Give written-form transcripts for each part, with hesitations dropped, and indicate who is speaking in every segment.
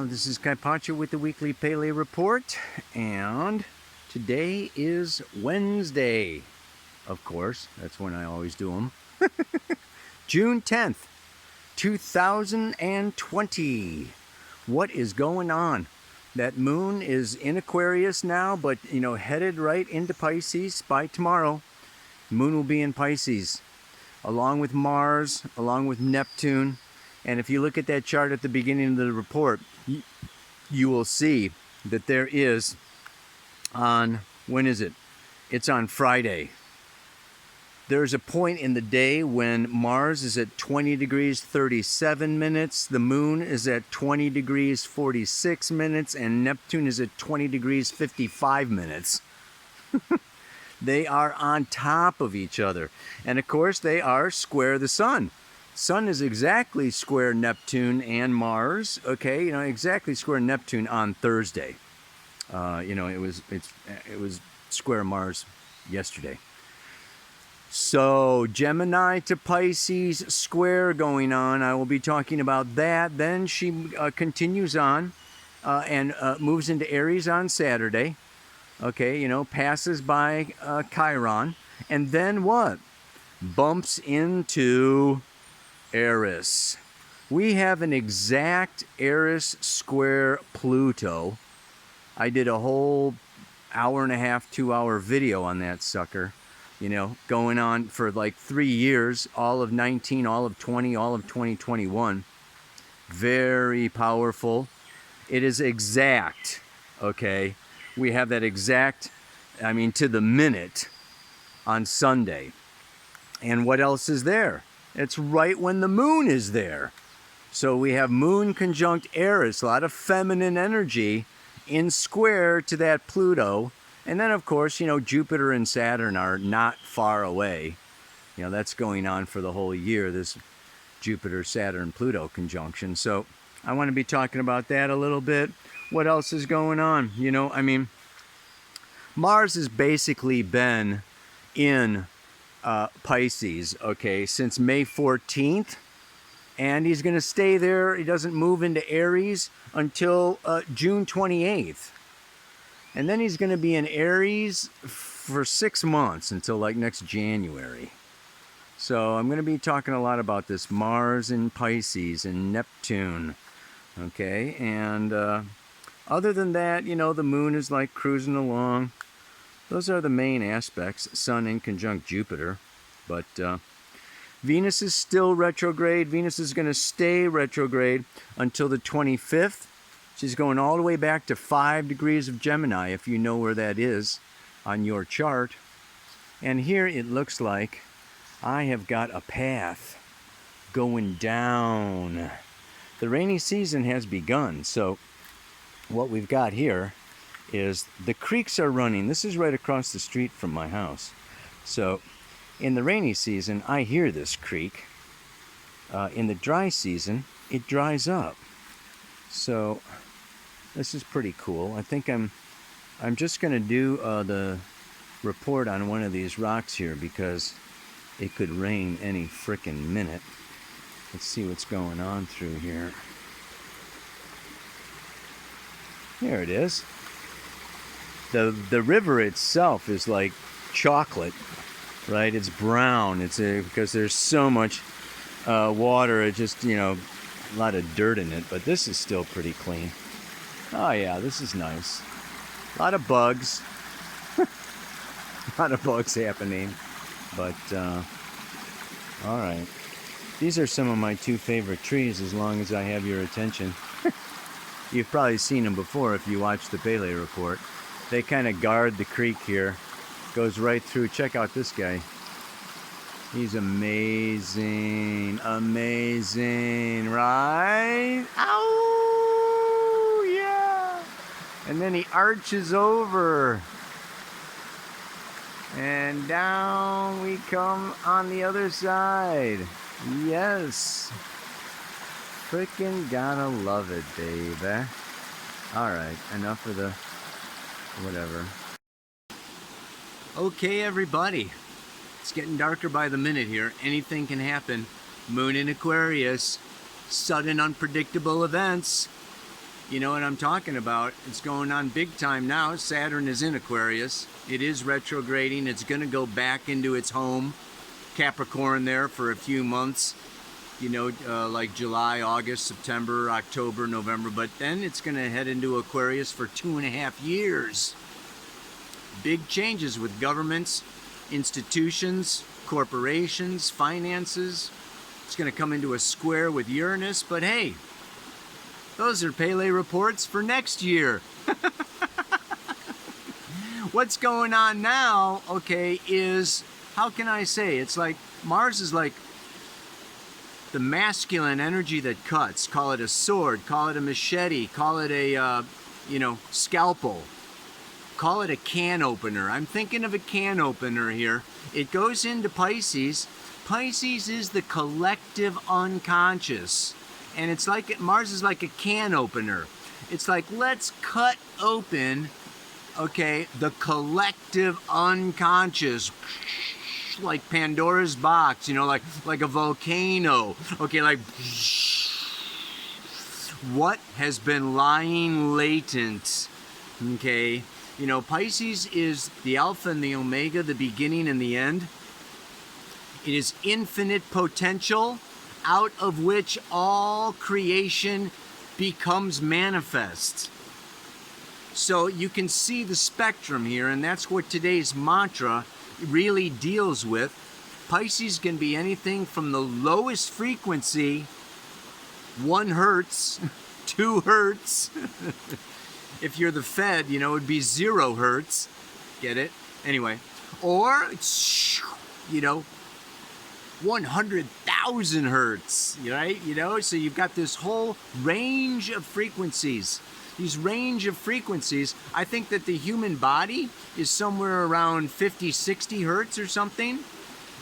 Speaker 1: This is Kaipacha with the weekly Pele report, and today is Wednesday. Of course, that's when I always do them. June 10th, 2020. What is going on? That moon is in Aquarius now, but headed right into Pisces by tomorrow. Moon will be in Pisces, along with Mars, along with Neptune. And if you look at that chart at the beginning of the report, you will see that there is on, when is it? It's on Friday. There's a point in the day when Mars is at 20 degrees 37 minutes, the moon is at 20 degrees 46 minutes, and Neptune is at 20 degrees 55 minutes. They are on top of each other. And of course, they are square the sun. Sun is exactly square Neptune and Mars, okay? Exactly square Neptune on Thursday. It was square Mars yesterday. So Gemini to Pisces square going on. I will be talking about that. Then she continues on and moves into Aries on Saturday. Okay, passes by Chiron, and then what? Bumps into Aries. We have an exact Aries square Pluto. I did a whole hour and a half, 2-hour video on that sucker, going on for like 3 years, all of 19, all of 20, all of 2021. Very powerful. It is exact, okay? We have that exact, to the minute on Sunday. And what else is there? It's right when the moon is there. So we have moon conjunct Aries, a lot of feminine energy in square to that Pluto. And then, of course, Jupiter and Saturn are not far away. That's going on for the whole year, this Jupiter, Saturn, Pluto conjunction. So I want to be talking about that a little bit. What else is going on? Mars has basically been in Pisces, okay, since May 14th, and he's going to stay there. He doesn't move into Aries until June 28th, and then he's going to be in Aries for 6 months until like next January. So I'm going to be talking a lot about this Mars in Pisces and Neptune, okay, and other than that, the moon is like cruising along. Those are the main aspects, Sun in conjunct Jupiter. But Venus is still retrograde. Venus is going to stay retrograde until the 25th. She's going all the way back to 5 degrees of Gemini, if you know where that is on your chart. And here it looks like I have got a path going down. The rainy season has begun, so what we've got here is the creeks are running. This is right across the street from my house. So in the rainy season, I hear this creek. In the dry season, it dries up. So this is pretty cool. I think I'm just going to do the report on one of these rocks here because it could rain any frickin' minute. Let's see what's going on through here. There it is. The river itself is like chocolate, right? It's brown. It's because there's so much water. It just, a lot of dirt in it. But this is still pretty clean. Oh yeah, this is nice. A lot of bugs. A lot of bugs happening. But all right. These are some of my 2 favorite trees, as long as I have your attention. You've probably seen them before if you watch the Pele report. They kind of guard the creek here. Goes right through. Check out this guy. He's amazing. Amazing, right? Ow! Yeah! And then he arches over. And down we come on the other side. Yes. Frickin' gotta love it, baby. Alright, enough of the whatever. Okay, everybody. It's getting darker by the minute here. Anything can happen. Moon in Aquarius. Sudden unpredictable events. You know what I'm talking about. It's going on big time now. Saturn is in Aquarius. It is retrograding. It's going to go back into its home, Capricorn, there for a few months. You know, like July, August, September, October, November. But then it's going to head into Aquarius for 2.5 years. Big changes with governments, institutions, corporations, finances. It's going to come into a square with Uranus. But hey, those are Pele reports for next year. What's going on now, okay, is, how can I say, it's like Mars is like the masculine energy that cuts. Call it a sword, call it a machete, call it a, scalpel. Call it a can opener. I'm thinking of a can opener here. It goes into Pisces. Pisces is the collective unconscious. And it's like, Mars is like a can opener. It's like, let's cut open, okay, the collective unconscious. Like Pandora's box, you know, like a volcano. Okay, like what has been lying latent, okay? You know, Pisces is the alpha and the omega, the beginning and the end. It is infinite potential, out of which all creation becomes manifest. So you can see the spectrum here, and that's what today's mantra really deals with. Pisces can be anything from the lowest frequency, 1 hertz, 2 hertz. If you're the Fed, you know, it'd be 0 hertz. Get it? Anyway. Or, you know, 100,000 hertz, right? You know, so you've got this whole range of frequencies. These range of frequencies, I think that the human body is somewhere around 50, 60 hertz or something.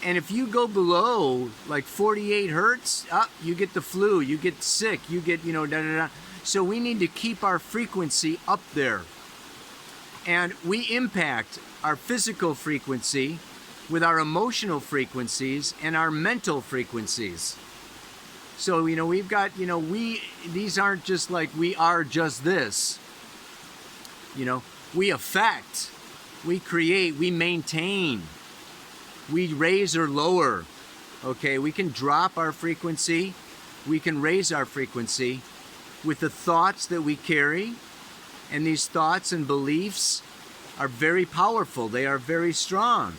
Speaker 1: And if you go below like 48 hertz, you get the flu, you get sick, you get, you know, da-da-da. So we need to keep our frequency up there. And we impact our physical frequency with our emotional frequencies and our mental frequencies. So, you know, we've got, you know, these aren't just like we are just this. You know, we affect, we create, we maintain, we raise or lower. Okay, we can drop our frequency, we can raise our frequency with the thoughts that we carry. And these thoughts and beliefs are very powerful, they are very strong.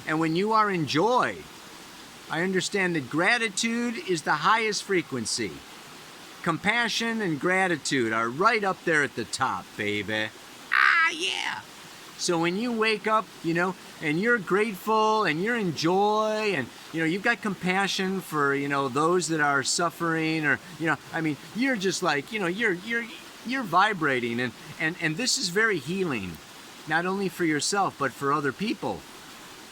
Speaker 1: And when you are in joy, I understand that gratitude is the highest frequency. Compassion and gratitude are right up there at the top, baby. Ah, yeah. So when you wake up, you know, and you're grateful and you're in joy and, you know, you've got compassion for, you know, those that are suffering or, you know, I mean, you're just like, you know, you're vibrating and this is very healing, not only for yourself, but for other people.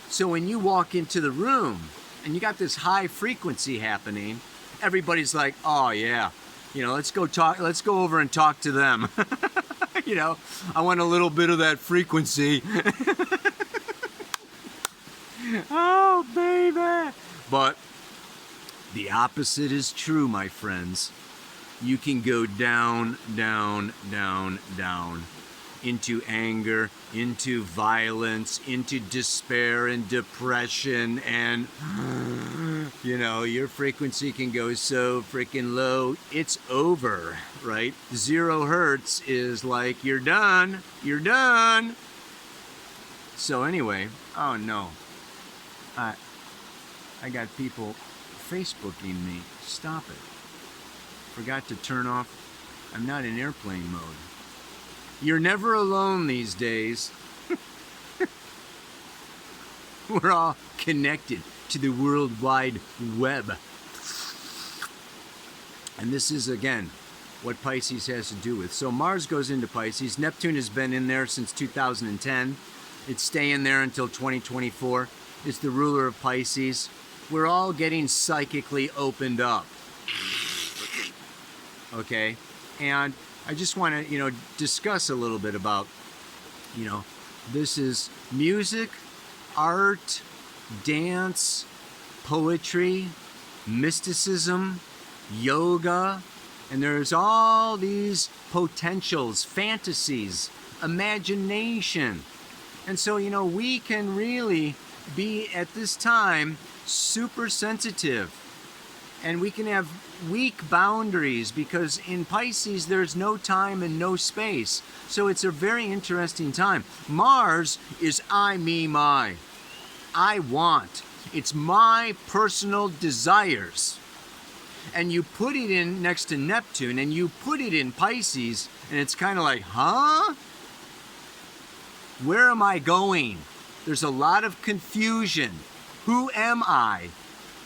Speaker 1: So when you walk into the room and you got this high frequency happening, everybody's like, oh yeah, you know, let's go over and talk to them. You know, I want a little bit of that frequency. Oh, baby. But the opposite is true, my friends. You can go down, down, down, down. Into anger, into violence, into despair and depression, and you know, your frequency can go so freaking low, it's over, right? 0 hertz is like, you're done, you're done. So anyway, oh no, I got people Facebooking me. Stop it. Forgot to turn off, I'm not in airplane mode. You're never alone these days. We're all connected to the World Wide Web. And this is, again, what Pisces has to do with. So Mars goes into Pisces. Neptune has been in there since 2010. It's staying there until 2024. It's the ruler of Pisces. We're all getting psychically opened up. Okay? And I just want to, you know, discuss a little bit about, you know, this is music, art, dance, poetry, mysticism, yoga, And there's all these potentials, fantasies, imagination. And so, we can really be at this time super sensitive. And we can have weak boundaries because in Pisces there's no time and no space. So it's a very interesting time. Mars is I, me, my. I want. It's my personal desires. And you put it in next to Neptune and you put it in Pisces and it's kind of like, huh? Where am I going? There's a lot of confusion. Who am I?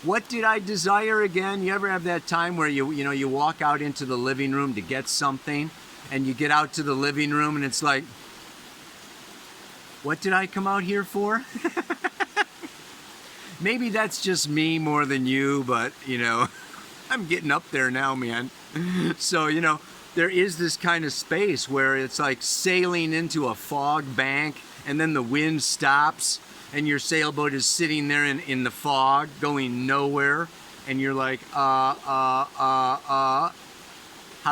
Speaker 1: What did I desire again? You ever have that time where you walk out into the living room to get something and you get out to the living room and it's like, what did I come out here for? Maybe that's just me more than you, but I'm getting up there now, man. So, there is this kind of space where it's like sailing into a fog bank and then the wind stops and your sailboat is sitting there in the fog going nowhere. And you're like, how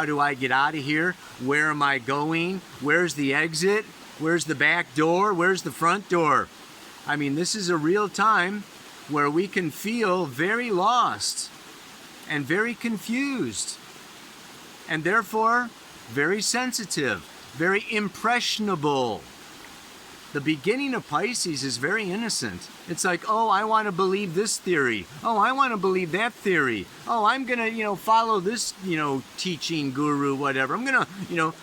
Speaker 1: do I get out of here? Where am I going? Where's the exit? Where's the back door? Where's the front door? I mean, this is a real time where we can feel very lost and very confused and therefore very sensitive, very impressionable. The beginning of Pisces is very innocent. It's like, oh, I want to believe this theory. Oh, I want to believe that theory. Oh, I'm going to, follow this, teaching guru, whatever. I'm going to,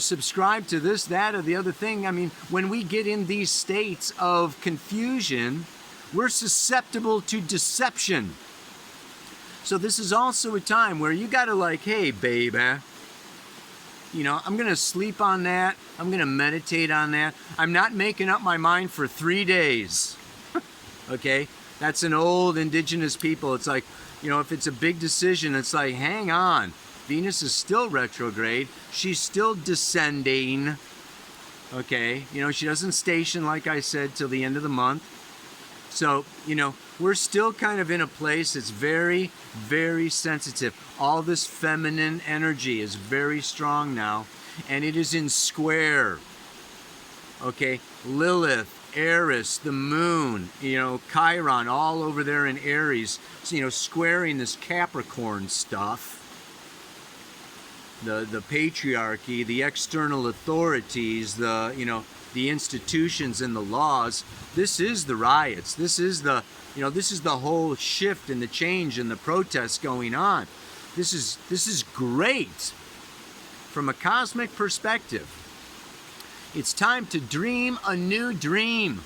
Speaker 1: subscribe to this, that, or the other thing. I mean, when we get in these states of confusion, we're susceptible to deception. So this is also a time where you got to like, hey, baby, I'm going to sleep on that. I'm going to meditate on that. I'm not making up my mind for 3 days. Okay? That's an old indigenous people. It's like, if it's a big decision, it's like, hang on. Venus is still retrograde. She's still descending. Okay? She doesn't station, like I said, till the end of the month. So, we're still kind of in a place that's very, very sensitive. All this feminine energy is very strong now, and it is in square. Okay, Lilith, Eris, the moon, Chiron, all over there in Aries, squaring this Capricorn stuff. The patriarchy, the external authorities, the institutions and the laws. This is the riots. This is the whole shift and the change and the protests going on. This is great from a cosmic perspective. It's time to dream a new dream.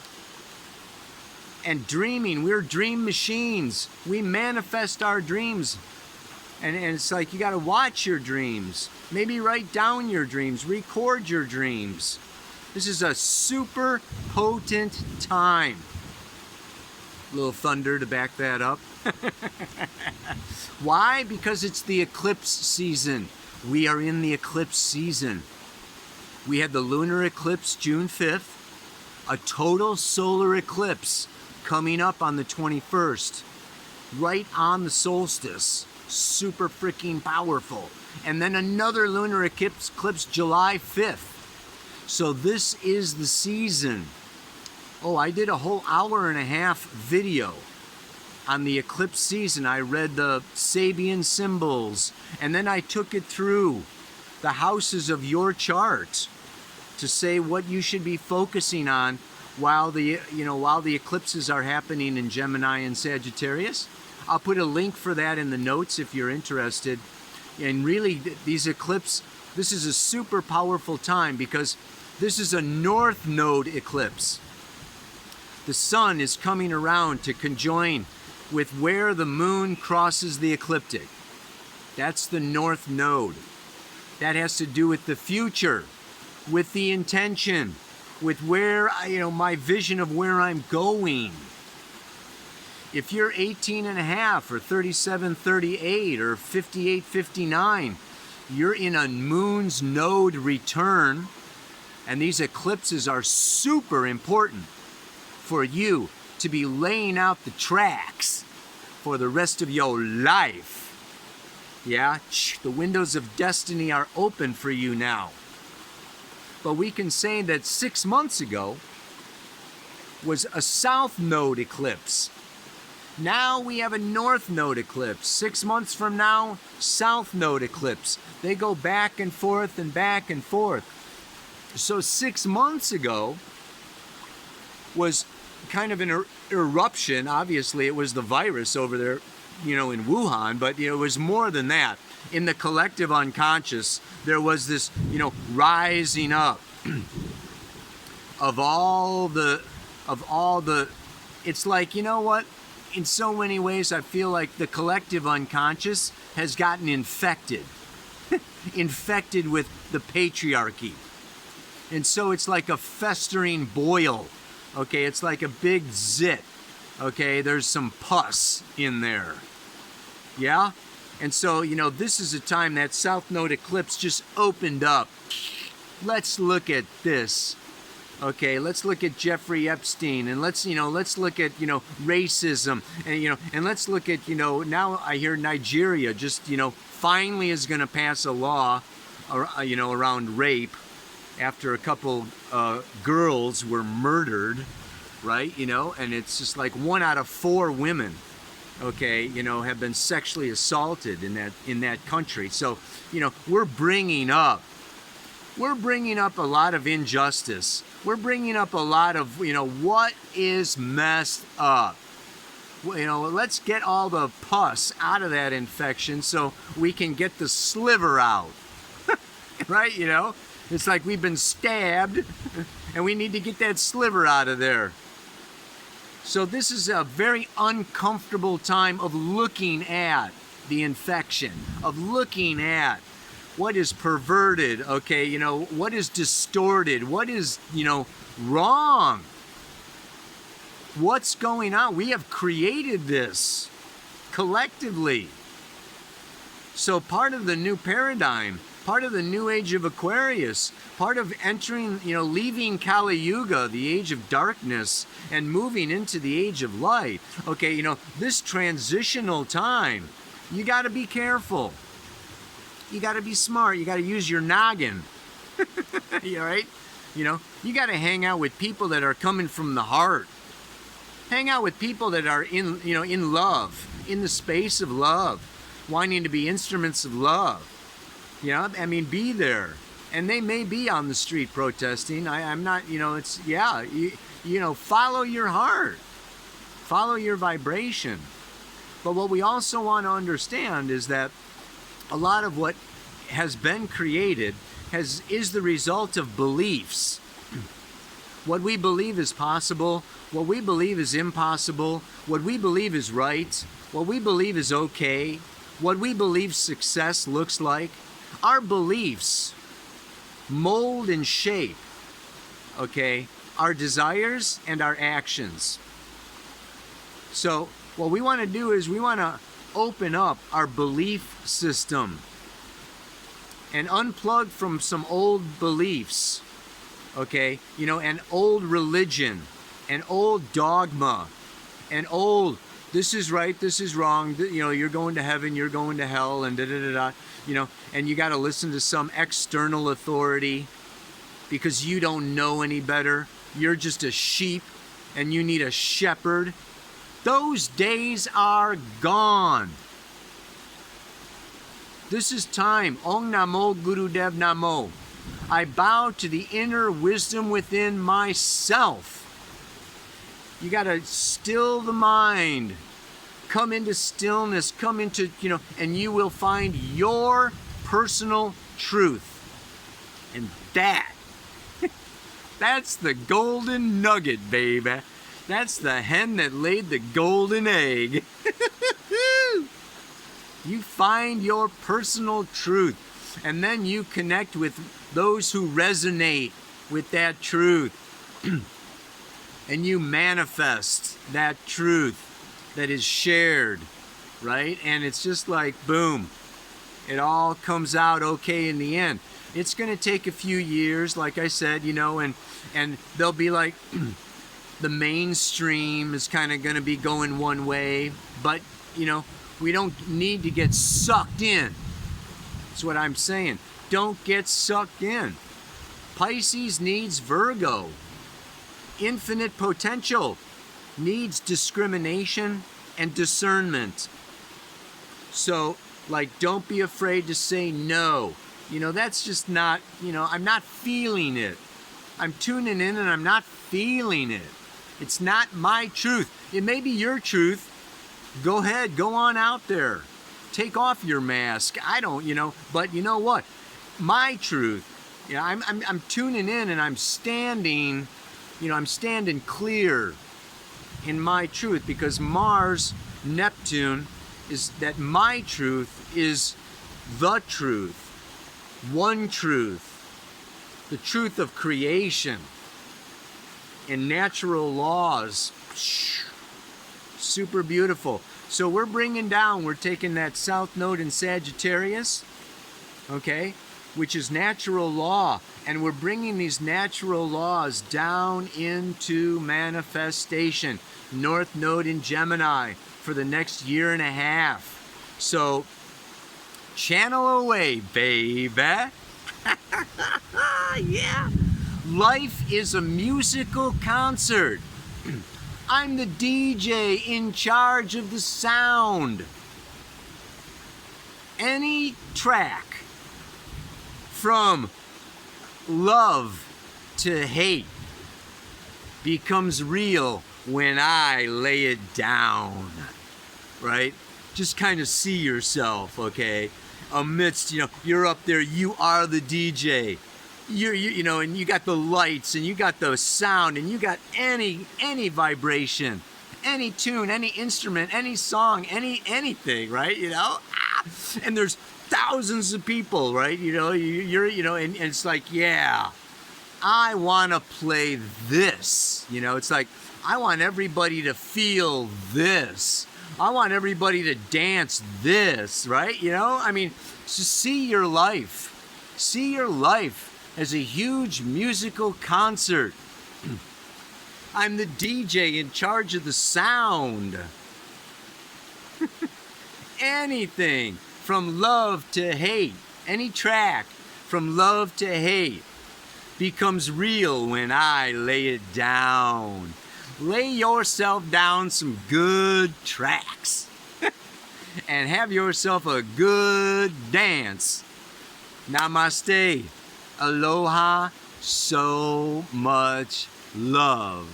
Speaker 1: And dreaming, we're dream machines. We manifest our dreams. And it's like you got to watch your dreams. Maybe write down your dreams. Record your dreams. This is a super potent time. A little thunder to back that up. Why? Because it's the eclipse season. We are in the eclipse season. We had the lunar eclipse June 5th, a total solar eclipse coming up on the 21st, right on the solstice. Super freaking powerful. And then another lunar eclipse July 5th. So this is the season. Oh, I did a whole 1.5-hour video on the eclipse season. I read the Sabian symbols, and then I took it through the houses of your chart to say what you should be focusing on while the eclipses are happening in Gemini and Sagittarius. I'll put a link for that in the notes if you're interested. And really, these eclipses, this is a super powerful time because this is a north node eclipse. The sun is coming around to conjoin with where the moon crosses the ecliptic. That's the north node. That has to do with the future, with the intention, with where, my vision of where I'm going. If you're 18 and a half or 37, 38 or 58, 59, you're in a moon's node return, and these eclipses are super important for you to be laying out the tracks for the rest of your life. Yeah, the windows of destiny are open for you now. But we can say that 6 months ago was a south node eclipse. Now we have a north node eclipse. 6 months from now, south node eclipse. They go back and forth and back and forth. So 6 months ago was kind of an eruption. Obviously, it was the virus over there, in Wuhan, but it was more than that. In the collective unconscious, there was this, rising up of all the, it's like, what? In so many ways, I feel like the collective unconscious has gotten infected, infected with the patriarchy. And so it's like a festering boil, okay? It's like a big zit, okay? There's some pus in there, yeah? And so, this is a time that South Node eclipse just opened up. Let's look at this, okay? Let's look at Jeffrey Epstein, and let's look at, racism, and let's look at, now I hear Nigeria just, finally is going to pass a law, around rape, after a couple girls were murdered, right? And it's just like 1 out of 4 women, okay, have been sexually assaulted in that country. So, we're bringing up a lot of injustice. We're bringing up a lot of, what is messed up. Let's get all the pus out of that infection so we can get the sliver out, right? It's like we've been stabbed and we need to get that sliver out of there. So this is a very uncomfortable time of looking at the infection, of looking at what is perverted, okay, what is distorted, what is, wrong. What's going on? We have created this collectively. So part of the new paradigm, part of the new age of Aquarius, part of entering, leaving Kali Yuga, the age of darkness, and moving into the age of light. Okay, this transitional time, you got to be careful. You got to be smart. You got to use your noggin. Right? You got to hang out with people that are coming from the heart. Hang out with people that are in love, in the space of love, wanting to be instruments of love. Be there. And they may be on the street protesting. I'm not, follow your heart. Follow your vibration. But what we also want to understand is that a lot of what has been created is the result of beliefs. What we believe is possible, what we believe is impossible, what we believe is right, what we believe is okay, what we believe success looks like. Our beliefs mold and shape, okay, our desires and our actions. So what we want to do is we want to open up our belief system and unplug from some old beliefs, okay, and old religion and old dogma and old this is right, this is wrong, you're going to heaven, you're going to hell, and and you got to listen to some external authority because you don't know any better. You're just a sheep and you need a shepherd. Those days are gone. This is time. Om Namo Gurudev Namo. I bow to the inner wisdom within myself. You got to still the mind. Come into stillness, come into, and you will find your personal truth. And that's the golden nugget, baby. That's the hen that laid the golden egg. You find your personal truth, and then you connect with those who resonate with that truth. And you manifest that truth that is shared, right? And it's just like, boom, it all comes out okay in the end. It's going to take a few years, like I said, and they'll be like, the mainstream is kind of going to be going one way, but, we don't need to get sucked in. That's what I'm saying. Don't get sucked in. Pisces needs Virgo. Infinite potential needs discrimination and discernment. So, like, don't be afraid to say no. You know, that's just not, you know, I'm not feeling it. I'm tuning in and I'm not feeling it. It's not my truth. It may be your truth. Go ahead, go on out there. Take off your mask. I don't, you know, but you know what? My truth, you know, I'm tuning in and I'm standing, you know, I'm standing clear in my truth, because Mars, Neptune, is that my truth is the truth, one truth, the truth of creation and natural laws. Super beautiful. So we're bringing down, we're taking that South Node in Sagittarius, okay, which is natural law, and we're bringing these natural laws down into manifestation. North Node in Gemini for the next year and a half. So channel away, baby. Yeah. Life is a musical concert. I'm the DJ in charge of the sound. Any track from love to hate becomes real when I lay it down, right? Just kind of see yourself, okay? Amidst, you know, you're up there, you are the DJ. You know, and you got the lights, and you got the sound, and you got any vibration, any tune, any instrument, any song, anything, right? You know, and there's thousands of people, right? You know, you know, and it's like, yeah, I want to play this. You know, it's like, I want everybody to feel this. I want everybody to dance this, right? You know, I mean, just see your life. See your life as a huge musical concert. I'm the DJ in charge of the sound. Anything from love to hate, any track from love to hate becomes real when I lay it down. Lay yourself down some good tracks and have yourself a good dance. Namaste. Aloha. So much love.